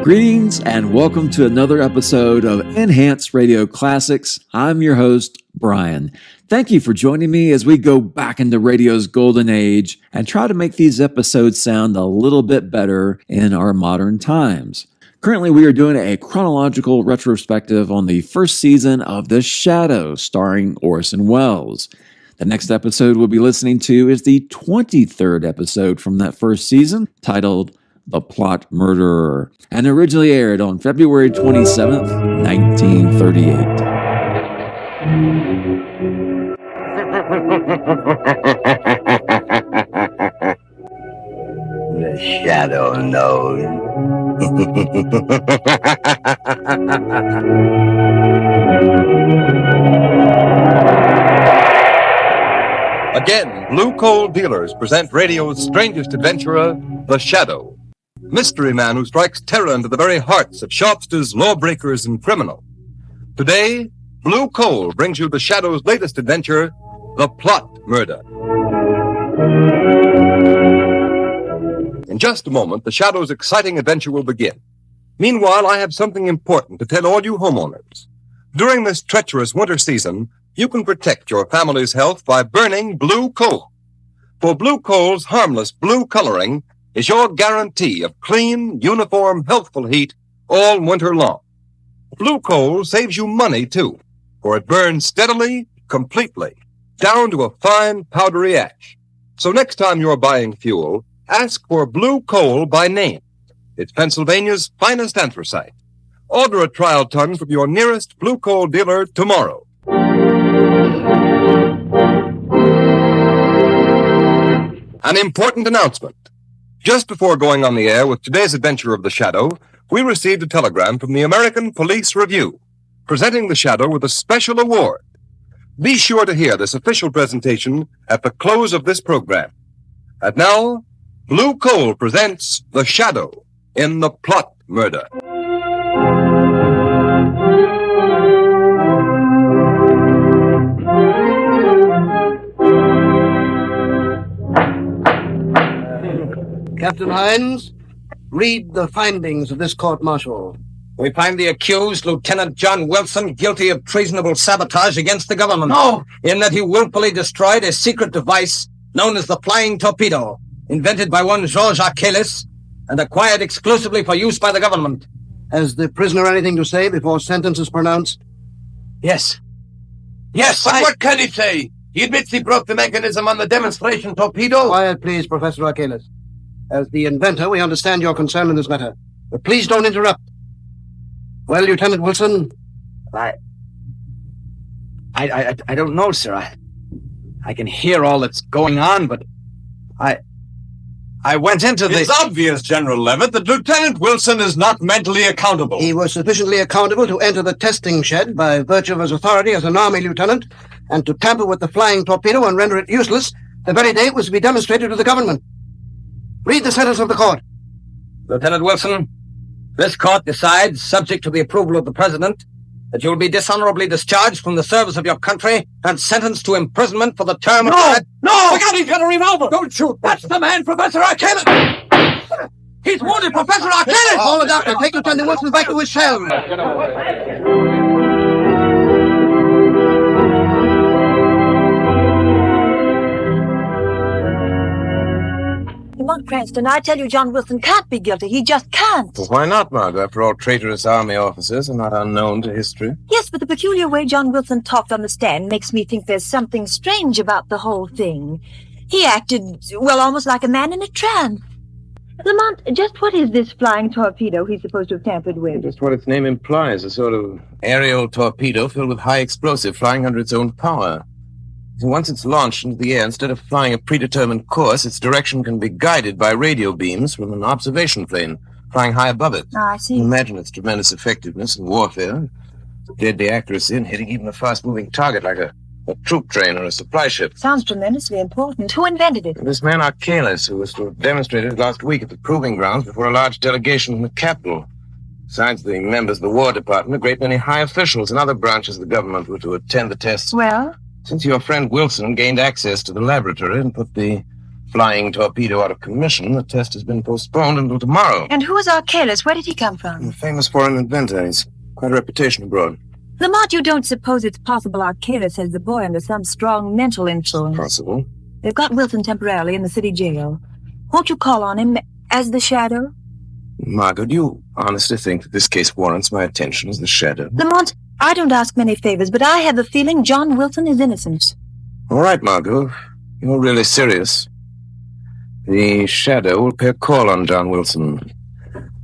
Greetings and welcome to another episode of Enhanced Radio Classics. I'm your host, Brian. Thank you for joining me as we go back into radio's golden age and try to make these episodes sound a little bit better in our modern times. Currently, we are doing a chronological retrospective on the first season of The Shadow, starring Orson Welles. The next episode we'll be listening to is the 23rd episode from that first season, titled The Plot Murderer, and originally aired on February 27th, 1938. The Shadow knows. Again, Blue Coal Dealers present radio's strangest adventurer, The Shadow. Mystery man who strikes terror into the very hearts of shopsters, lawbreakers, and criminals. Today, Blue Coal brings you The Shadow's latest adventure, The Plot Murder. In just a moment, The Shadow's exciting adventure will begin. Meanwhile, I have something important to tell all you homeowners. During this treacherous winter season, you can protect your family's health by burning blue coal. For Blue Coal's harmless blue coloring is your guarantee of clean, uniform, healthful heat all winter long. Blue coal saves you money, too, for it burns steadily, completely, down to a fine, powdery ash. So next time you're buying fuel, ask for Blue Coal by name. It's Pennsylvania's finest anthracite. Order a trial ton from your nearest Blue Coal dealer tomorrow. An important announcement. Just before going on the air with today's adventure of The Shadow, we received a telegram from the American Police Review, presenting The Shadow with a special award. Be sure to hear this official presentation at the close of this program. And now, Blue Coal presents The Shadow in The Plot Murder. Captain Hines, read the findings of this court-martial. We find the accused, Lieutenant John Wilson, guilty of treasonable sabotage against the government. No! In that he willfully destroyed a secret device known as the flying torpedo, invented by one Georges Achilles and acquired exclusively for use by the government. Has the prisoner anything to say before sentence is pronounced? Yes. Yes, but what can he say? He admits he broke the mechanism on the demonstration torpedo. Quiet, please, Professor Achilles. As the inventor, we understand your concern in this matter. But please don't interrupt. Well, Lieutenant Wilson? I don't know, sir. I can hear all that's going on, but I went into the... It's obvious, General Levitt, that Lieutenant Wilson is not mentally accountable. He was sufficiently accountable to enter the testing shed by virtue of his authority as an Army lieutenant and to tamper with the flying torpedo and render it useless the very day it was to be demonstrated to the government. Read the sentence of the court. Lieutenant Wilson, this court decides, subject to the approval of the President, that you will be dishonorably discharged from the service of your country and sentenced to imprisonment for the term of... No! Look out, he's got a revolver! Don't shoot! That's the man, Professor Achilles! He's wounded, Professor Achilles! Call the doctor. Take Lieutenant Wilson back to his cell. Lamont Cranston, I tell you, John Wilson can't be guilty. He just can't. Well, why not, Margo? After all, traitorous Army officers are not unknown to history. Yes, but the peculiar way John Wilson talked on the stand makes me think there's something strange about the whole thing. He acted, well, almost like a man in a trance. Lamont, just what is this flying torpedo he's supposed to have tampered with? Just what its name implies, a sort of aerial torpedo filled with high explosive flying under its own power. So once it's launched into the air, instead of flying a predetermined course, its direction can be guided by radio beams from an observation plane flying high above it. I see. Imagine its tremendous effectiveness in warfare, deadly accuracy in hitting even a fast-moving target like a troop train or a supply ship. Sounds tremendously important. Who invented it? This man Achilles, who was to have demonstrated last week at the proving grounds before a large delegation from the capital. Besides the members of the War Department, a great many high officials and other branches of the government were to attend the tests. Well? Since your friend Wilson gained access to the laboratory and put the flying torpedo out of commission, the test has been postponed until tomorrow. And who is Archelaus? Where did he come from? A famous foreign inventor. He's quite a reputation abroad. Lamont, you don't suppose it's possible Archelaus has the boy under some strong mental influence? Possible. They've got Wilson temporarily in the city jail. Won't you call on him as the Shadow? Margo, do you honestly think that this case warrants my attention as the Shadow? Lamont, I don't ask many favors, but I have the feeling John Wilson is innocent. All right, Margo. You're really serious. The Shadow will pay a call on John Wilson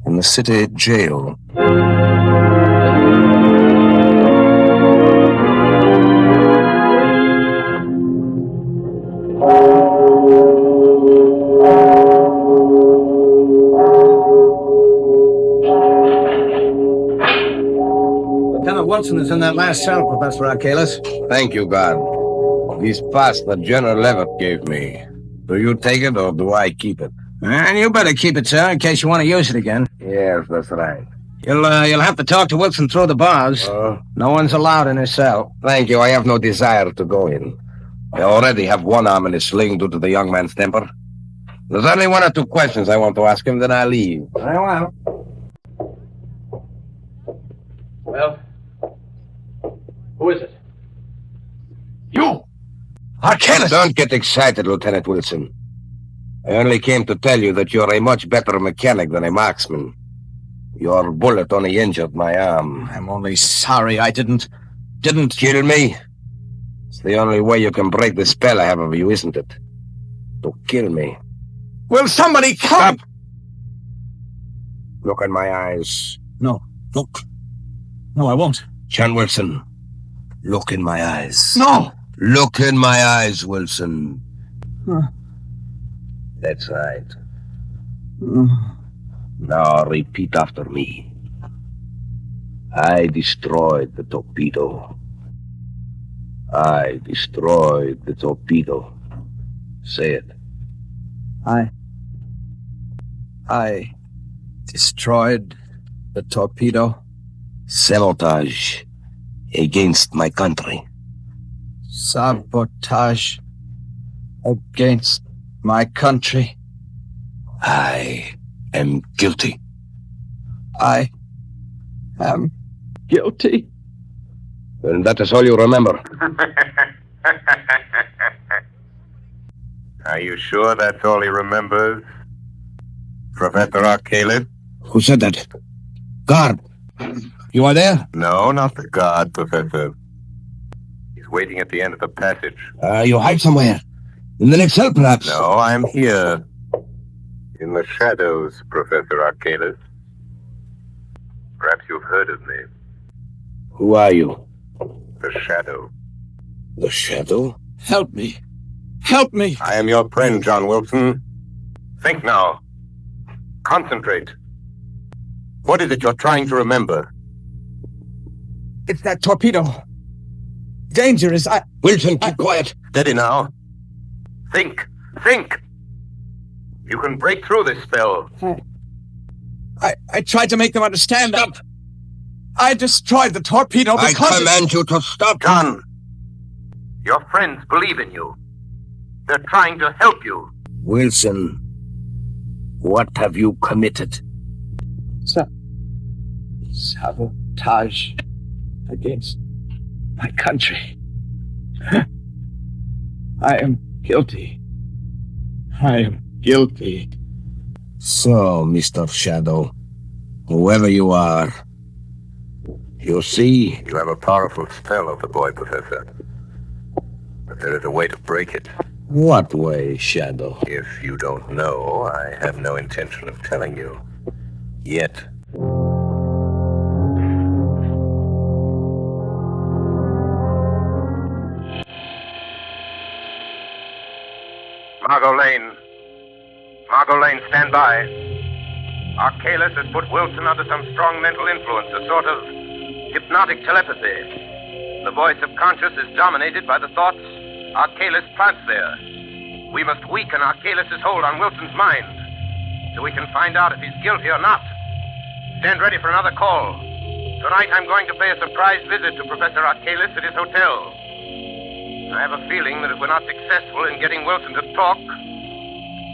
in the city jail. Lieutenant Wilson is in that last cell, Professor Archelaus. Thank you, God. This pass that General Levitt gave me. Do you take it or do I keep it? And you better keep it, sir, in case you want to use it again. Yes, that's right. You'll have to talk to Wilson through the bars. No one's allowed in his cell. Thank you. I have no desire to go in. I already have one arm in a sling due to the young man's temper. There's only one or two questions I want to ask him, then I'll leave. Very well. Well, who is it? You! Archelaus! Don't get excited, Lieutenant Wilson. I only came to tell you that you're a much better mechanic than a marksman. Your bullet only injured my arm. I'm only sorry I didn't Kill me? It's the only way you can break the spell I have of you, isn't it? To kill me. Will somebody come? Stop! Look in my eyes. No, look. No, I won't. John Wilson, look in my eyes. No! Look in my eyes, Wilson. Huh. That's right. Now repeat after me. I destroyed the torpedo. I destroyed the torpedo. Say it. I destroyed the torpedo. Sabotage against my country. Sabotage against my country. I am guilty. I am guilty. And that is all you remember. Are you sure that's all he remembers? Professor Archelaus? Who said that? Guard! You are there? No, not the guard, Professor. He's waiting at the end of the passage. You hide somewhere. In the next cell, perhaps? No, I'm here. In the shadows, Professor Archelaus. Perhaps you've heard of me. Who are you? The Shadow. The Shadow? Help me. Help me. I am your friend, John Wilson. Think now. Concentrate. What is it you're trying to remember? It's that torpedo. Dangerous. Wilson, keep quiet. Steady now. Think. Think. You can break through this spell. I tried to make them understand. Stop. I destroyed the torpedo because... I command you to stop. John, your friends believe in you. They're trying to help you. Wilson, what have you committed? Sabotage against my country. I am guilty. I am guilty. So, Mr. Shadow, whoever you are, you see... You have a powerful spell of the boy, Professor. But there is a way to break it. What way, Shadow? If you don't know, I have no intention of telling you. Yet. Margo Lane. Margo Lane, stand by. Archelaus has put Wilson under some strong mental influence, a sort of hypnotic telepathy. The boy's subconscious is dominated by the thoughts Archelaus plants there. We must weaken Archelaus' hold on Wilson's mind so we can find out if he's guilty or not. Stand ready for another call. Tonight I'm going to pay a surprise visit to Professor Archelaus at his hotel. I have a feeling that if we're not successful in getting Wilson to talk,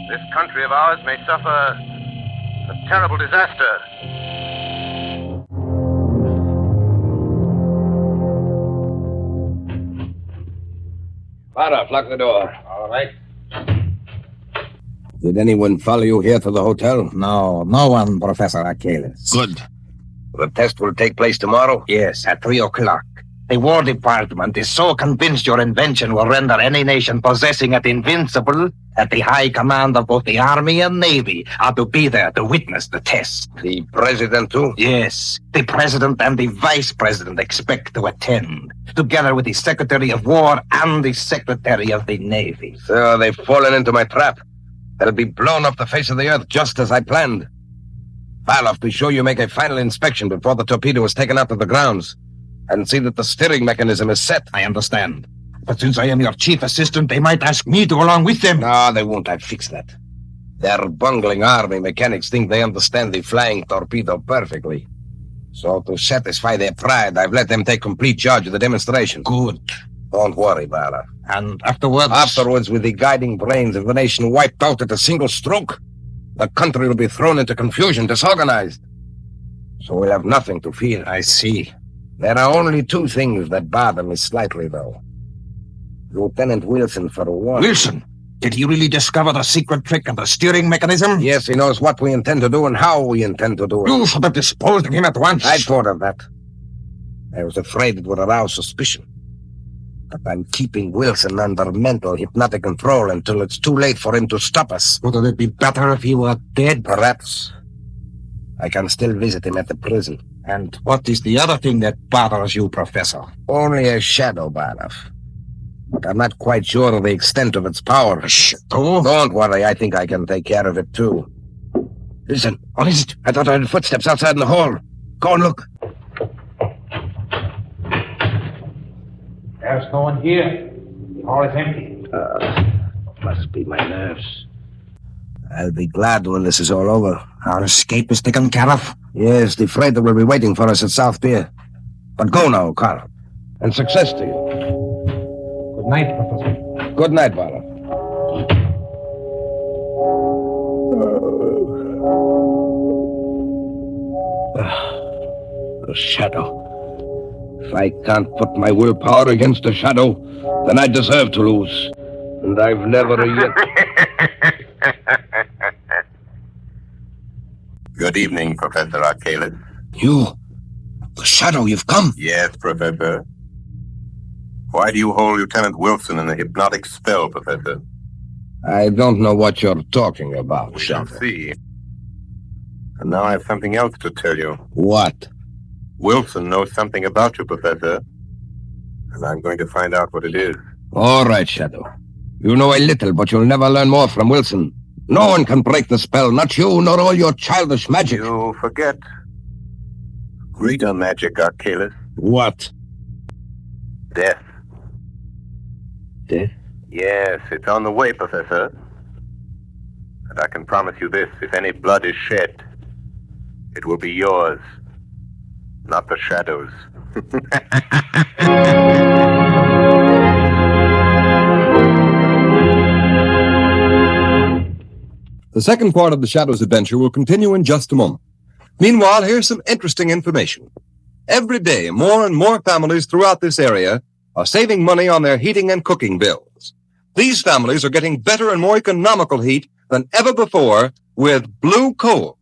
this country of ours may suffer a terrible disaster. Barra, lock the door. All right. Did anyone follow you here to the hotel? No one, Professor Achilles. Good. The test will take place tomorrow? Yes, at 3 o'clock. The War Department is so convinced your invention will render any nation possessing it invincible that the high command of both the Army and Navy are to be there to witness the test. The president, too? Yes, the President and the Vice President expect to attend, together with the Secretary of War and the Secretary of the Navy. So they've fallen into my trap. They'll be blown off the face of the earth just as I planned. Barloff, be sure you make a final inspection before the torpedo is taken out of the grounds, and see that the steering mechanism is set. I understand. But since I am your chief assistant, they might ask me to go along with them. No, they won't. I've fixed that. Their bungling army mechanics think they understand the flying torpedo perfectly. So to satisfy their pride, I've let them take complete charge of the demonstration. Good. Don't worry, Barloff. And afterwards? Afterwards, with the guiding brains of the nation wiped out at a single stroke, the country will be thrown into confusion, disorganized. So we'll have nothing to fear. I see. There are only two things that bother me slightly, though. Lieutenant Wilson, for one. Wilson? Did he really discover the secret trick of the steering mechanism? Yes, he knows what we intend to do and how we intend to do it. You should have disposed of him at once. I thought of that. I was afraid it would arouse suspicion. But I'm keeping Wilson under mental hypnotic control until it's too late for him to stop us. Wouldn't it be better if he were dead? Perhaps. I can still visit him at the prison. And what is the other thing that bothers you, Professor? Only a shadow, Barloff. But I'm not quite sure of the extent of its power. A shadow? Don't worry, I think I can take care of it, too. Listen, what is it? I thought I heard footsteps outside in the hall. Go and look. There's no one here. The hall is empty. Must be my nerves. I'll be glad when this is all over. Our escape is taken care of? Yes, the freighter will be waiting for us at South Pier. But go now, Carl. And success to you. Good night, Professor. Good night, Barloff. The shadow. If I can't put my willpower against the shadow, then I deserve to lose. And I've never yet... Good evening, Professor Achilles. You? The shadow, you've come? Yes, Professor. Why do you hold Lieutenant Wilson in a hypnotic spell, Professor? I don't know what you're talking about, We shall Shadow. see. And now I have something else to tell you. What? Wilson knows something about you, Professor. And I'm going to find out what it is. All right, Shadow. You know a little, but you'll never learn more from Wilson. No one can break the spell, not you, nor all your childish magic. You forget. Greater magic, Achilles. What? Death. Death? Yes, it's on the way, Professor. And I can promise you this, if any blood is shed, it will be yours, not the shadow's. The second part of the Shadow's adventure will continue in just a moment. Meanwhile, here's some interesting information. Every day, more and more families throughout this area are saving money on their heating and cooking bills. These families are getting better and more economical heat than ever before with blue coal.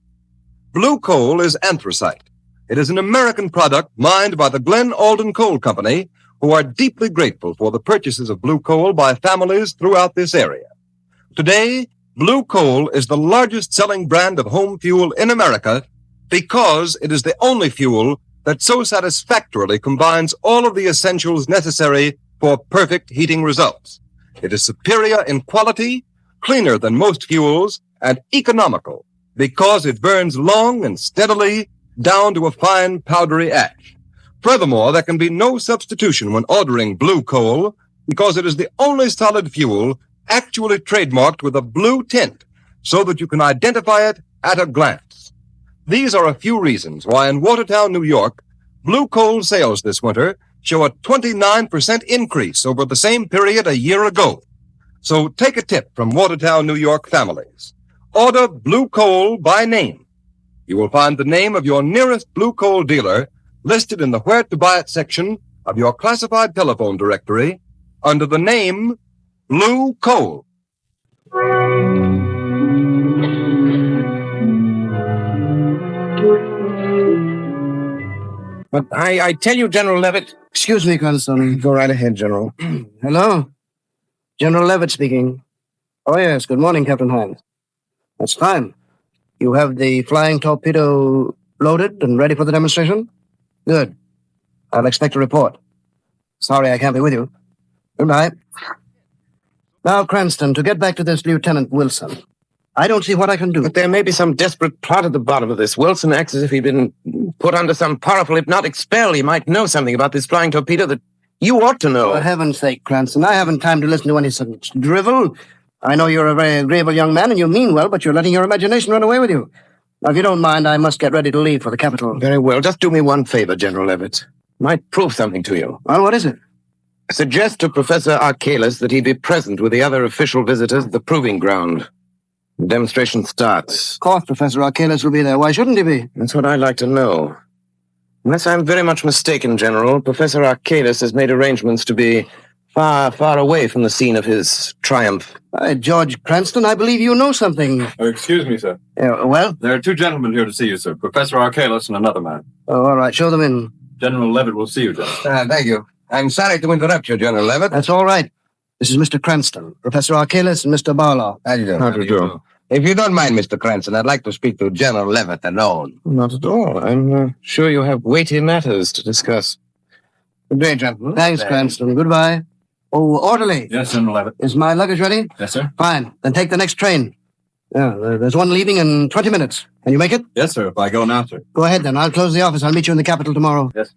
Blue coal is anthracite. It is an American product mined by the Glen Alden Coal Company, who are deeply grateful for the purchases of blue coal by families throughout this area. Today, blue coal is the largest selling brand of home fuel in America because it is the only fuel that so satisfactorily combines all of the essentials necessary for perfect heating results. It is superior in quality, cleaner than most fuels, and economical because it burns long and steadily down to a fine powdery ash. Furthermore, there can be no substitution when ordering blue coal because it is the only solid fuel actually trademarked with a blue tint so that you can identify it at a glance. These are a few reasons why in Watertown, New York, blue coal sales this winter show a 29% increase over the same period a year ago. So take a tip from Watertown, New York families. Order blue coal by name. You will find the name of your nearest blue coal dealer listed in the Where to Buy It section of your classified telephone directory under the name Blue Coal. But I tell you, General Levitt... Excuse me, Cranston. Go right ahead, General. Hello? General Levitt speaking. Oh, yes. Good morning, Captain Hines. That's fine. You have the flying torpedo loaded and ready for the demonstration? Good. I'll expect a report. Sorry I can't be with you. Goodbye. Now, Cranston, to get back to this Lieutenant Wilson, I don't see what I can do. But there may be some desperate plot at the bottom of this. Wilson acts as if he'd been put under some powerful hypnotic spell. He might know something about this flying torpedo that you ought to know. For heaven's sake, Cranston, I haven't time to listen to any such drivel. I know you're a very agreeable young man and you mean well, but you're letting your imagination run away with you. Now, if you don't mind, I must get ready to leave for the capital. Very well. Just do me one favor, General Levitt. Might prove something to you. Well, what is it? Suggest to Professor Archalis that he be present with the other official visitors at the proving ground. The demonstration starts. Of course, Professor Archalis will be there. Why shouldn't he be? That's what I'd like to know. Unless I'm very much mistaken, General, Professor Archalis has made arrangements to be far, far away from the scene of his triumph. George Cranston, I believe you know something. Excuse me, sir. Well? There are two gentlemen here to see you, sir. Professor Archalis and another man. Oh, all right. Show them in. General Levitt will see you, General. Thank you. I'm sorry to interrupt you, General Levitt. That's all right. This is Mr. Cranston, Professor Archalis, and Mr. Barlow. How do you do? How do you do? If you don't mind, Mr. Cranston, I'd like to speak to General Levitt alone. Not at all. I'm sure you have weighty matters to discuss. Good day, gentlemen. Thanks, Cranston. Goodbye. Oh, orderly. Yes, General Levitt. Is my luggage ready? Yes, sir. Fine. Then take the next train. Yeah, there's one leaving in 20 minutes. Can you make it? Yes, sir. If I go now, sir. Go ahead, then. I'll close the office. I'll meet you in the capital tomorrow. Yes.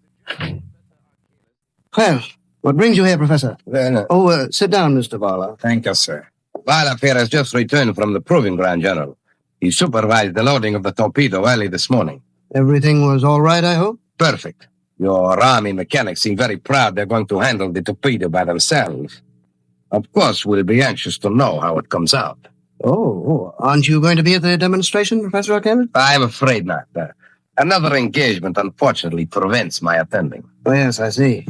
Well, what brings you here, Professor? Sit down, Mr. Barlow. Thank you, sir. Barlow here has just returned from the proving ground, General. He supervised the loading of the torpedo early this morning. Everything was all right, I hope? Perfect. Your army mechanics seem very proud they're going to handle the torpedo by themselves. Of course, we'll be anxious to know how it comes out. Oh, aren't you going to be at the demonstration, Professor Archalis? I'm afraid not. Another engagement, unfortunately, prevents my attending. Oh, yes, I see.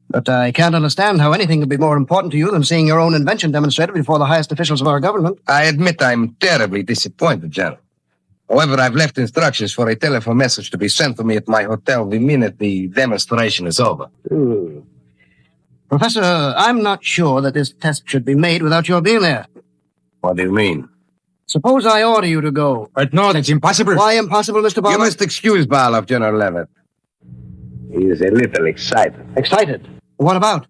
But I can't understand how anything could be more important to you than seeing your own invention demonstrated before the highest officials of our government. I admit I'm terribly disappointed, General. However, I've left instructions for a telephone message to be sent to me at my hotel the minute the demonstration is over. Professor, I'm not sure that this test should be made without your being there. What do you mean? Suppose I order you to go. But no, that's impossible. Why impossible, Mr. Barlow? You must excuse Barlow, General Levitt. He is a little excited. Excited? What about?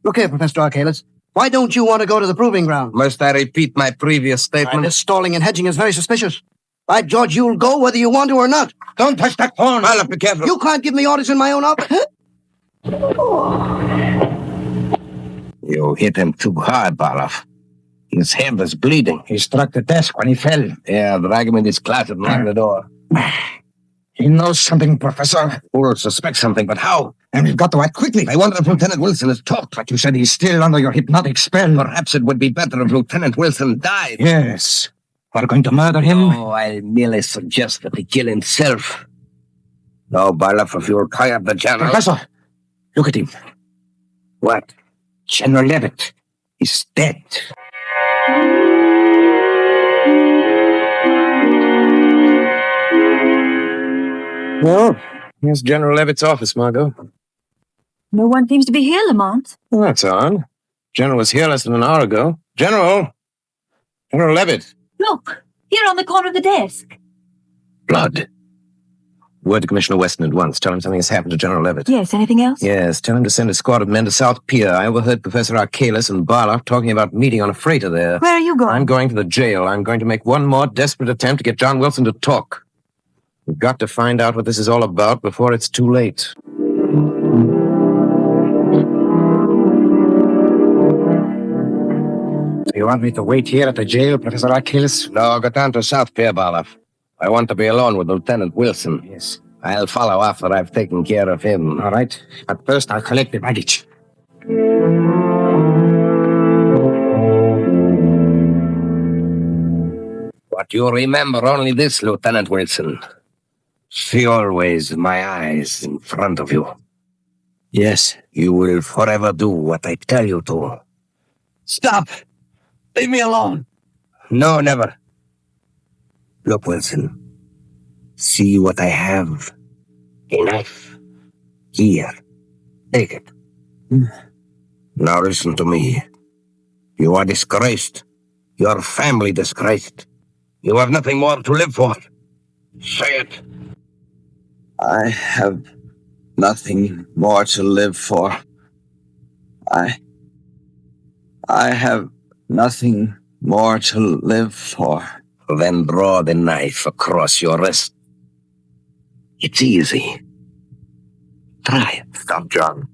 Look here, Professor Archalis. Why don't you want to go to the proving ground? Must I repeat my previous statement? This stalling and hedging is very suspicious. By George, you'll go whether you want to or not. Don't touch that phone. Barlow, be careful. You can't give me orders in my own office. You hit him too hard, Barlow. His head was bleeding. He struck the desk when he fell. Yeah, drag him in his closet and lock the door. He knows something, Professor. Or suspects something, but how? And we've got to act quickly. I wonder if Lieutenant Wilson has talked. But you said he's still under your hypnotic spell. Perhaps it would be better if Lieutenant Wilson died. Yes. We're going to murder him. Oh, I merely suggest that he kill himself. No, Barlow, if you'll tie up the general... Professor, look at him. What? General Levitt is dead. Well, here's General Levitt's office, Margo. No one seems to be here, Lamont. Well, that's odd. General was here less than an hour ago. General Levitt. Look, here on the corner of the desk. Blood. Word to Commissioner Weston at once. Tell him something has happened to General Levitt. Yes, anything else? Yes, tell him to send a squad of men to South Pier. I overheard Professor Archalis and Barlow talking about meeting on a freighter there. Where are you going? I'm going to the jail. I'm going to make one more desperate attempt to get John Wilson to talk. We've got to find out what this is all about before it's too late. Do you want me to wait here at the jail, Professor Archalis? No, go down to South Pier, Barlow. I want to be alone with Lieutenant Wilson. Yes. I'll follow after I've taken care of him. All right. But first, I'll collect the baggage. But you remember only this, Lieutenant Wilson. See always my eyes in front of you. Yes, you will forever do what I tell you to. Stop! Leave me alone! No, never. Look, Wilson. See what I have. A knife. Here. Take it. Now listen to me. You are disgraced. Your family disgraced. You have nothing more to live for. Say it. I have nothing more to live for. I have nothing more to live for. Then draw the knife across your wrist. It's easy. Try it. Stop, John.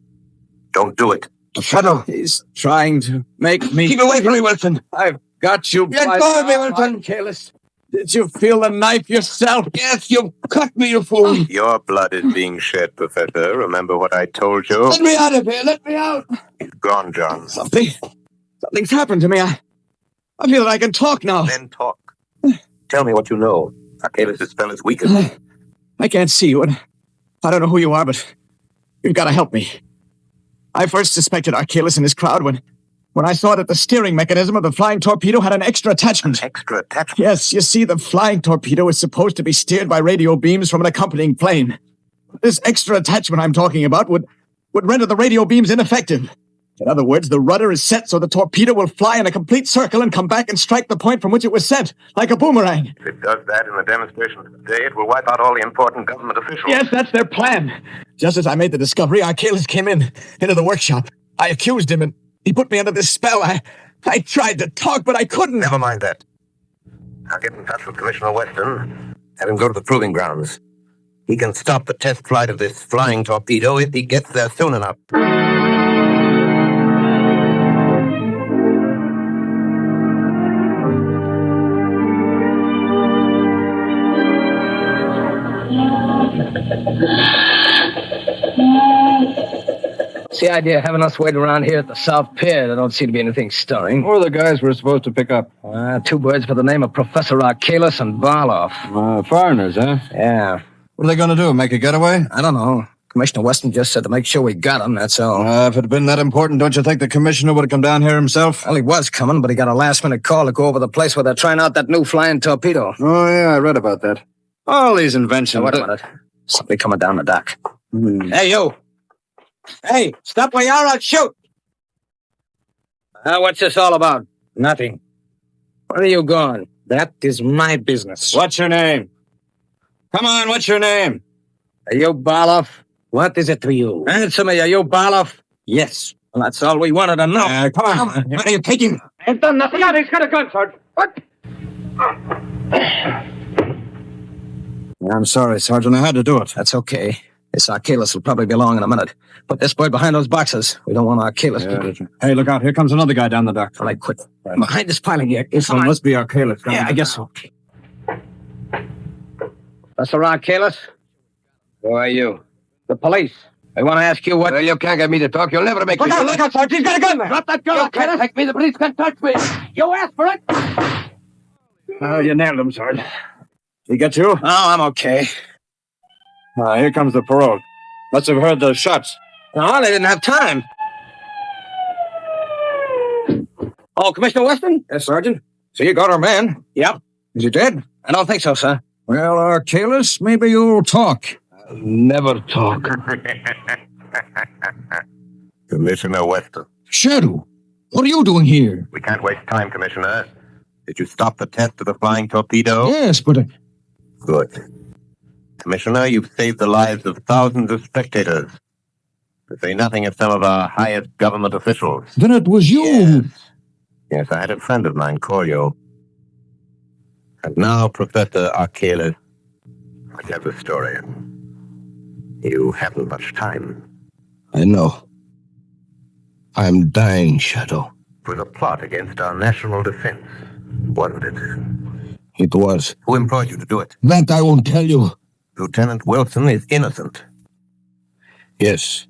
Don't do it. The fellow. He's trying to make me... Keep away from me, Wilson. I've got you. Let go of me, Wilson. Careless. Did you feel the knife yourself? Yes, you cut me, you fool. Your blood is being shed, Professor. Remember what I told you? Let me out of here! Let me out! He's gone, John. Something's happened to me. I feel that I can talk now. Then talk. Tell me what you know. Archaeus' spell is weakened. I can't see you, and I don't know who you are, but you've got to help me. I first suspected Archaeus and his crowd when I saw that the steering mechanism of the flying torpedo had an extra attachment. An extra attachment? Yes, you see, the flying torpedo is supposed to be steered by radio beams from an accompanying plane. This extra attachment I'm talking about would render the radio beams ineffective. In other words, the rudder is set so the torpedo will fly in a complete circle and come back and strike the point from which it was sent, like a boomerang. If it does that in the demonstration today, it will wipe out all the important government officials. Yes, that's their plan. Just as I made the discovery, Archaeus came into the workshop. I accused him, and he put me under this spell. I tried to talk, but I couldn't. Never mind that. I'll get in touch with Commissioner Weston. Have him go to the proving grounds. He can stop the test flight of this flying torpedo if he gets there soon enough. What's the idea of having us wait around here at the South Pier? There don't seem to be anything stirring. Who are the guys we're supposed to pick up? Two birds by the name of Professor Archaeus and Barloff. Foreigners, huh? Yeah. What are they going to do, make a getaway? I don't know. Commissioner Weston just said to make sure we got them, that's all. If it had been that important, don't you think the commissioner would have come down here himself? Well, he was coming, but he got a last-minute call to go over the place where they're trying out that new flying torpedo. Oh, yeah, I read about that. All these inventions. Now, wait a minute. Somebody coming down the dock. Hey, you! Hey, stop where you are, I'll shoot! What's this all about? Nothing. Where are you going? That is my business. What's your name? Come on, what's your name? Are you Barloff? What is it to you? Answer me, are you Barloff? Yes. Well, that's all we wanted to know. Come on. Where are you taking? I ain't done nothing. He's got a gun, Sergeant. What? I'm sorry, Sergeant. I had to do it. That's okay. This Archaeus will probably be along in a minute. Put this bird behind those boxes. We don't want Archaeus to... Hey, look out. Here comes another guy down the dock. All right, quit. Behind this piling here. This one must be Archaeus. Yeah, I guess so. Professor Archaeus? Who are you? The police. I want to ask you what... Well, you can't get me to talk. You'll never make me... Look out, Sergeant. He's got a gun there. Drop that gun. You can't take me. The police can't touch me. You asked for it. Oh, you nailed him, Sergeant. He get you? Oh, I'm okay. Here comes the parole. Must have heard those shots. No, they didn't have time. Oh, Commissioner Weston? Yes, Sergeant. So you got our man? Yep. Is he dead? I don't think so, sir. Well, Archaeus, maybe you'll talk. I'll never talk. Commissioner Weston. Shadow, what are you doing here? We can't waste time, Commissioner. Did you stop the test of the flying torpedo? Yes, but... Good. Commissioner, you've saved the lives of thousands of spectators. To say nothing of some of our highest government officials. Then it was you. Yes, I had a friend of mine call you. And now, Professor Archaeus, I have the story. You haven't much time. I know. I'm dying, Shadow. It was a plot against our national defense, wasn't it? It was. Who employed you to do it? That I won't tell you. Lieutenant Wilson is innocent. Yes.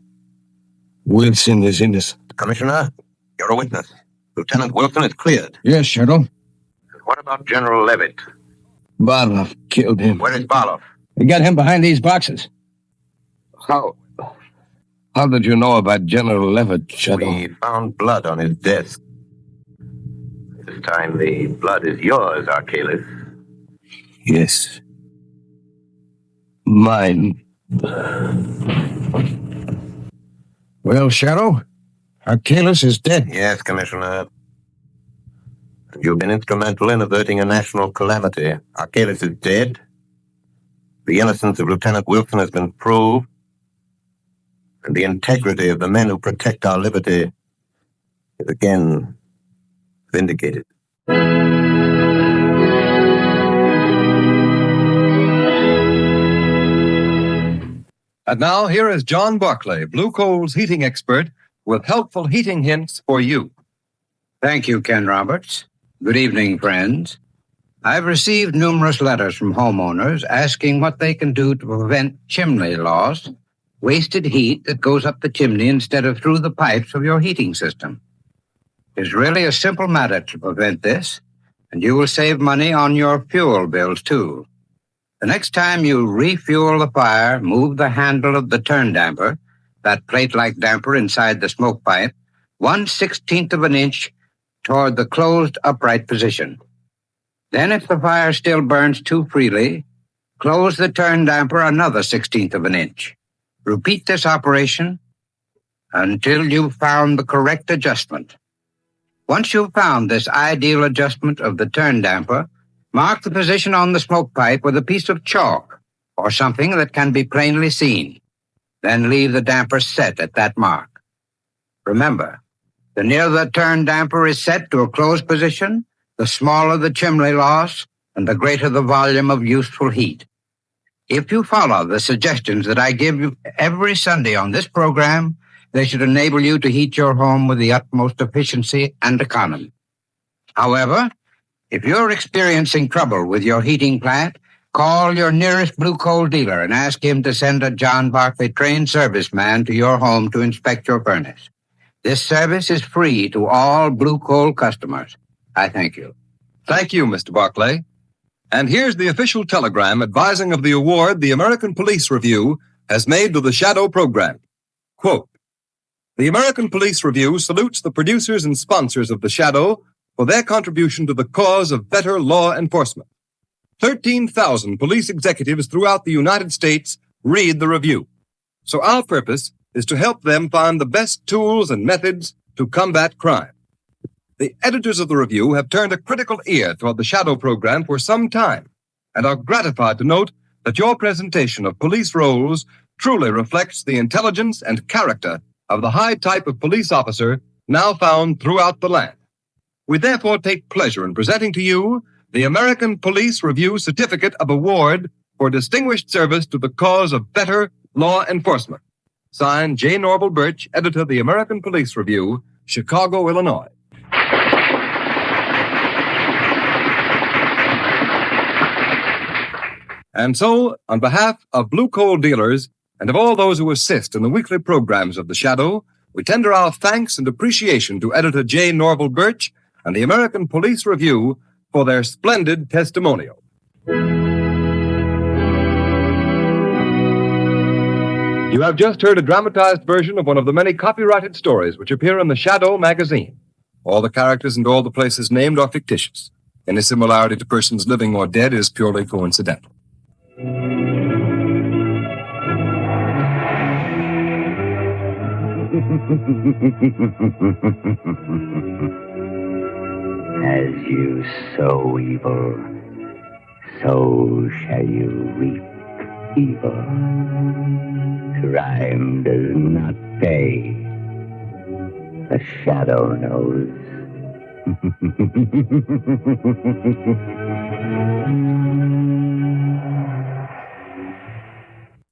Wilson is innocent. Commissioner, you're a witness. Lieutenant Wilson is cleared. Yes, Shadow. What about General Levitt? Barloff killed him. Where is Barloff? We got him behind these boxes. How did you know about General Levitt, Shadow? We found blood on his desk. This time the blood is yours, Archelaus. Yes. Mine. Well, Shadow, Archelaus is dead. Yes, Commissioner. You've been instrumental in averting a national calamity. Archelaus is dead. The innocence of Lieutenant Wilson has been proved. And the integrity of the men who protect our liberty is again vindicated. And now here is John Barclay, Blue Coal's heating expert, with helpful heating hints for you. Thank you, Ken Roberts. Good evening, friends. I've received numerous letters from homeowners asking what they can do to prevent chimney loss, wasted heat that goes up the chimney instead of through the pipes of your heating system. It's really a simple matter to prevent this, and you will save money on your fuel bills, too. The next time you refuel the fire, move the handle of the turn damper, that plate-like damper inside the smoke pipe, 1/16 of an inch toward the closed upright position. Then if the fire still burns too freely, close the turn damper another 1/16 of an inch. Repeat this operation until you've found the correct adjustment. Once you've found this ideal adjustment of the turn damper, mark the position on the smoke pipe with a piece of chalk or something that can be plainly seen. Then leave the damper set at that mark. Remember, the nearer the turn damper is set to a closed position, the smaller the chimney loss and the greater the volume of useful heat. If you follow the suggestions that I give you every Sunday on this program, they should enable you to heat your home with the utmost efficiency and economy. However, if you're experiencing trouble with your heating plant, call your nearest Blue Coal dealer and ask him to send a John Barclay trained serviceman to your home to inspect your furnace. This service is free to all Blue Coal customers. I thank you. Thank you, Mr. Barclay. And here's the official telegram advising of the award the American Police Review has made to the Shadow program. Quote, "The American Police Review salutes the producers and sponsors of the Shadow for their contribution to the cause of better law enforcement. 13,000 police executives throughout the United States read the review. So our purpose is to help them find the best tools and methods to combat crime. The editors of the review have turned a critical ear toward the Shadow program for some time and are gratified to note that your presentation of police roles truly reflects the intelligence and character of the high type of police officer now found throughout the land. We therefore take pleasure in presenting to you the American Police Review Certificate of Award for Distinguished Service to the Cause of Better Law Enforcement. Signed, J. Norval Birch, editor of the American Police Review, Chicago, Illinois." And so, on behalf of Blue Coal dealers and of all those who assist in the weekly programs of The Shadow, we tender our thanks and appreciation to editor J. Norval Birch and the American Police Review for their splendid testimonial. You have just heard a dramatized version of one of the many copyrighted stories which appear in The Shadow magazine. All the characters and all the places named are fictitious. Any similarity to persons living or dead is purely coincidental. As you sow evil, so shall you reap evil. Crime does not pay. The Shadow knows.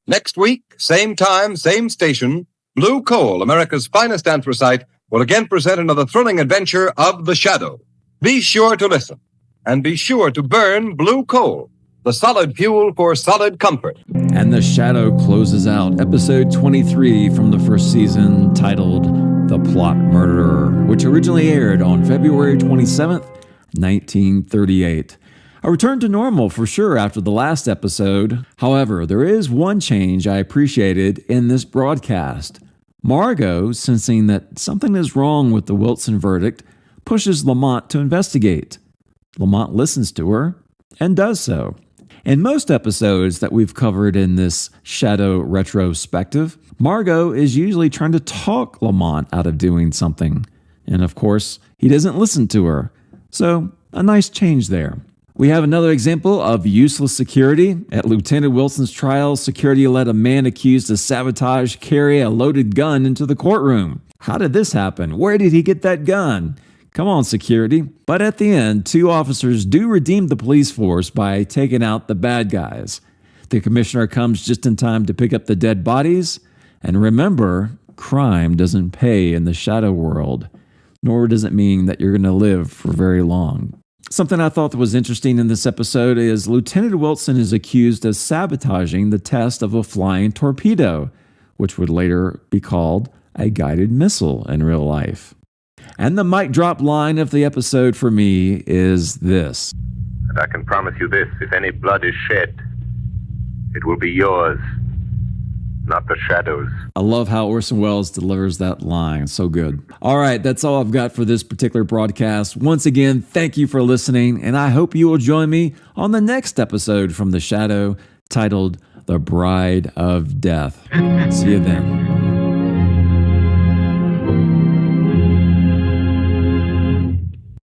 Next week, same time, same station, Blue Coal, America's finest anthracite, will again present another thrilling adventure of The Shadow. Be sure to listen, and be sure to burn Blue Coal, the solid fuel for solid comfort. And The Shadow closes out episode 23 from the first season, titled The Plot Murderer, which originally aired on February 27th, 1938. A return to normal for sure after the last episode. However, there is one change I appreciated in this broadcast. Margo, sensing that something is wrong with the Wilson verdict, pushes Lamont to investigate. Lamont listens to her and does so. In most episodes that we've covered in this Shadow retrospective, Margo is usually trying to talk Lamont out of doing something. And of course, he doesn't listen to her. So, a nice change there. We have another example of useless security. At Lieutenant Wilson's trial, security let a man accused of sabotage carry a loaded gun into the courtroom. How did this happen? Where did he get that gun? Come on, security. But at the end, 2 officers do redeem the police force by taking out the bad guys. The commissioner comes just in time to pick up the dead bodies. And remember, crime doesn't pay in the Shadow world, nor does it mean that you're going to live for very long. Something I thought that was interesting in this episode is Lieutenant Wilson is accused of sabotaging the test of a flying torpedo, which would later be called a guided missile in real life. And the mic drop line of the episode for me is this. And I can promise you this, if any blood is shed, it will be yours, not the Shadow's. I love how Orson Welles delivers that line. So good. All right, that's all I've got for this particular broadcast. Once again, thank you for listening, and I hope you will join me on the next episode from The Shadow titled The Bride of Death. See you then.